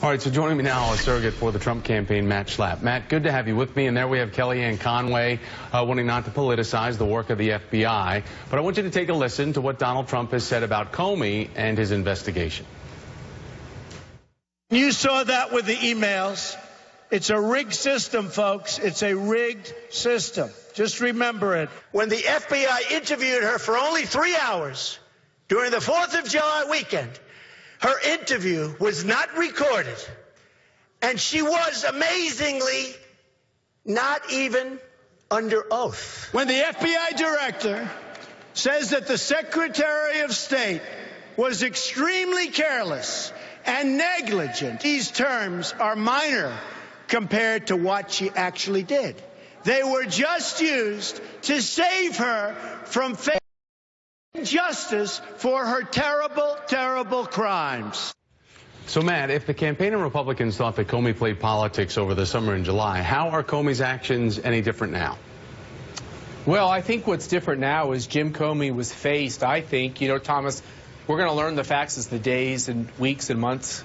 All right, so joining me now, a surrogate for the Trump campaign, Matt Schlapp. Matt, good to have you with me. And there we have Kellyanne Conway wanting not to politicize the work of the FBI. But I want you to take a listen to what Donald Trump has said about Comey and his investigation. You saw that with the emails. It's a rigged system, folks. It's a rigged system. Just remember it. When the FBI interviewed her for only 3 hours during the 4th of July weekend, her interview was not recorded, and she was amazingly not even under oath. When the FBI director says that the Secretary of State was extremely careless and negligent, these terms are minor compared to what she actually did. They were just used to save her from facing justice for her terrible, terrible crimes. So, Matt, if the campaign and Republicans thought that Comey played politics over the summer in July, how are Comey's actions any different now? Well, I think what's different now is Jim Comey was faced, I think, Thomas, we're going to learn the facts as the days and weeks and months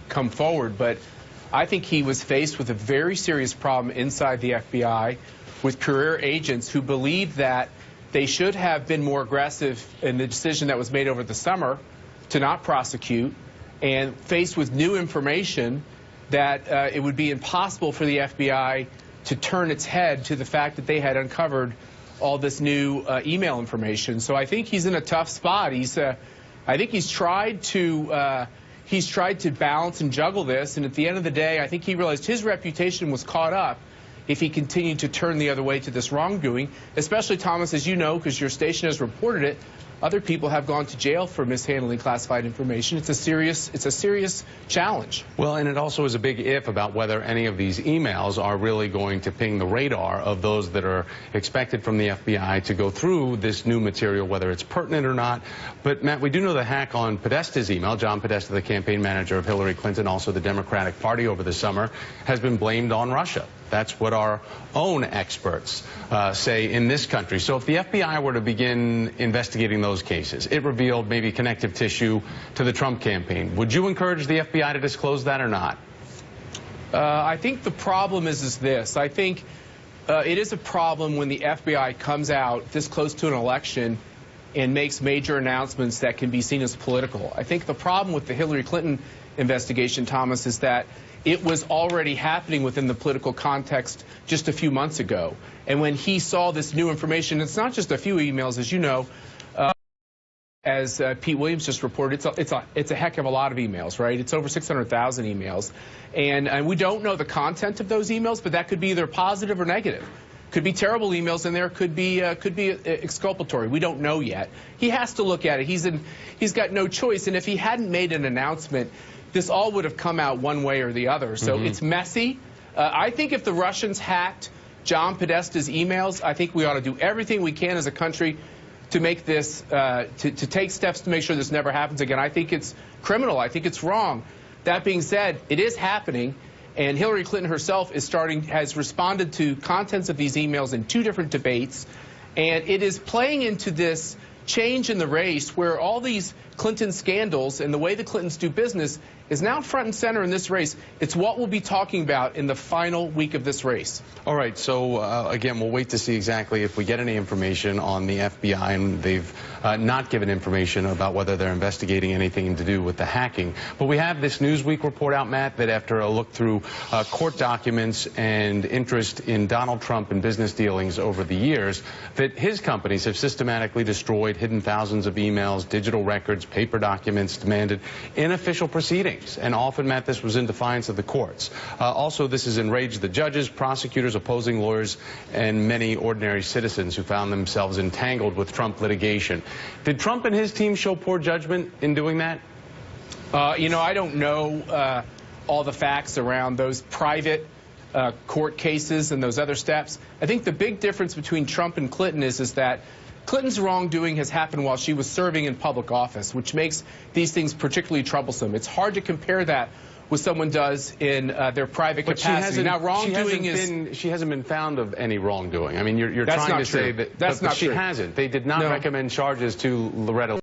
come forward, but I think he was faced with a very serious problem inside the FBI with career agents who believed that they should have been more aggressive in the decision that was made over the summer to not prosecute, and faced with new information that it would be impossible for the FBI to turn its head to the fact that they had uncovered all this new email information. So I think he's in a tough spot. I think he's tried to balance and juggle this, and at the end of the day, I think he realized his reputation was caught up if he continued to turn the other way to this wrongdoing, especially, Thomas, as you know, because your station has reported it, other people have gone to jail for mishandling classified information. It's a serious challenge. Well, and it also is a big if about whether any of these emails are really going to ping the radar of those that are expected from the FBI to go through this new material, whether it's pertinent or not. But, Matt, we do know the hack on Podesta's email. John Podesta, the campaign manager of Hillary Clinton, also the Democratic Party over the summer, has been blamed on Russia. That's what our own experts say in this country. So if the FBI were to begin investigating those cases, it revealed maybe connective tissue to the Trump campaign. Would you encourage the FBI to disclose that or not? I think the problem is this. I think it is a problem when the FBI comes out this close to an election and makes major announcements that can be seen as political. I think the problem with the Hillary Clinton investigation, Thomas, is that it was already happening within the political context just a few months ago. And when he saw this new information, it's not just a few emails, as you know, as Pete Williams just reported, it's a heck of a lot of emails, right? It's over 600,000 emails. And we don't know the content of those emails, but that could be either positive or negative. Could be terrible emails in there, could be exculpatory. We don't know yet. He has to look at it. He's got no choice. And if he hadn't made an announcement, this all would have come out one way or the other. So it's messy. I think if the Russians hacked John Podesta's emails, I think we ought to do everything we can as a country to make this, to take steps to make sure this never happens again. I think it's criminal. I think it's wrong. That being said, it is happening. And Hillary Clinton herself has responded to contents of these emails in 2 different debates. And it is playing into this change in the race where all these Clinton scandals and the way the Clintons do business is now front and center in this race. It's what we'll be talking about in the final week of this race. All right, so again, we'll wait to see exactly if we get any information on the FBI, and they've not given information about whether they're investigating anything to do with the hacking. But we have this Newsweek report out, Matt, that after a look through court documents and interest in Donald Trump and business dealings over the years, that his companies have systematically destroyed, hidden thousands of emails, digital records, paper documents, demanded in official proceedings. And often, Matt, this was in defiance of the courts. Also, this has enraged the judges, prosecutors, opposing lawyers, and many ordinary citizens who found themselves entangled with Trump litigation. Did Trump and his team show poor judgment in doing that? I don't know all the facts around those private court cases and those other steps. I think the big difference between Trump and Clinton is that Clinton's wrongdoing has happened while she was serving in public office, which makes these things particularly troublesome. It's hard to compare that with someone does in their private capacity. Now, wrongdoing she hasn't been found of any wrongdoing. I mean, you're trying to say that that's not she true. hasn't. They did not recommend charges to Loretta.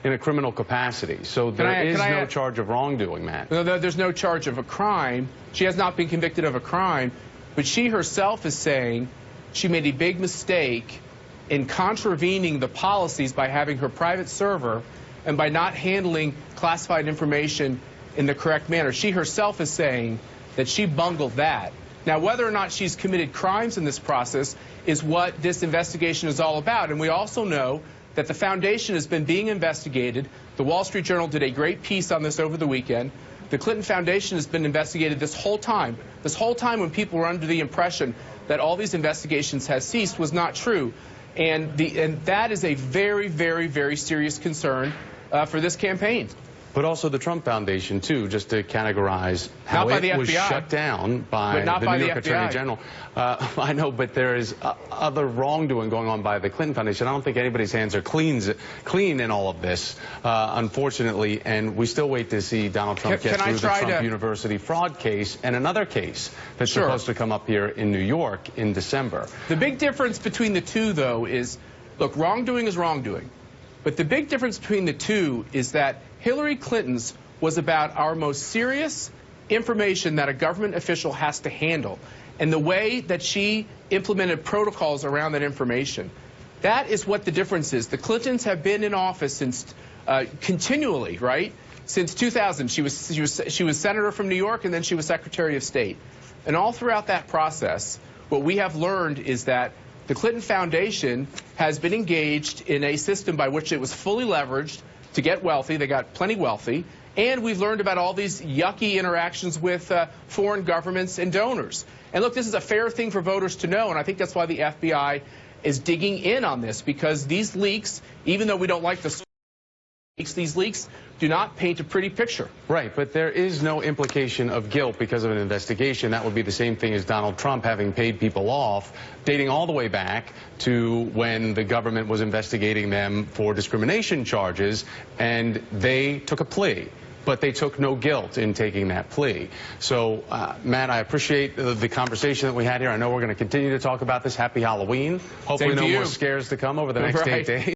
in a criminal capacity. So there is no charge of wrongdoing, Matt. No, there's no charge of a crime. She has not been convicted of a crime, but she herself is saying she made a big mistake in contravening the policies by having her private server and by not handling classified information in the correct manner. She herself is saying that she bungled that. Now, whether or not she's committed crimes in this process is what this investigation is all about. And we also know that the foundation has been being investigated. The Wall Street Journal did a great piece on this over the weekend. The Clinton Foundation has been investigated this whole time. This whole time when people were under the impression that all these investigations have ceased was not true. And that is a very, very, very serious concern for this campaign. But also the Trump Foundation, too, just to categorize how it was shut down by the New York Attorney General. I know, but there is other wrongdoing going on by the Clinton Foundation. I don't think anybody's hands are clean in all of this, unfortunately. And we still wait to see Donald Trump get through the Trump University fraud case and another case that's supposed to come up here in New York in December. The big difference between the two, though, is, look, wrongdoing is wrongdoing. But the big difference between the two is that Hillary Clinton's was about our most serious information that a government official has to handle, and the way that she implemented protocols around that information. That is what the difference is. The Clintons have been in office since continually, right? Since 2000. She was senator from New York, and then she was Secretary of State. And all throughout that process, what we have learned is that the Clinton Foundation has been engaged in a system by which it was fully leveraged to get wealthy. They got plenty wealthy. And we've learned about all these yucky interactions with foreign governments and donors. And look, this is a fair thing for voters to know, and I think that's why the FBI is digging in on this, because these leaks, even though we don't like the leaks, these leaks do not paint a pretty picture. Right, but there is no implication of guilt because of an investigation. That would be the same thing as Donald Trump having paid people off, dating all the way back to when the government was investigating them for discrimination charges, and they took a plea. But they took no guilt in taking that plea. So, Matt, I appreciate the conversation that we had here. I know we're going to continue to talk about this. Happy Halloween. Hopefully no more scares to come over the next 8 days.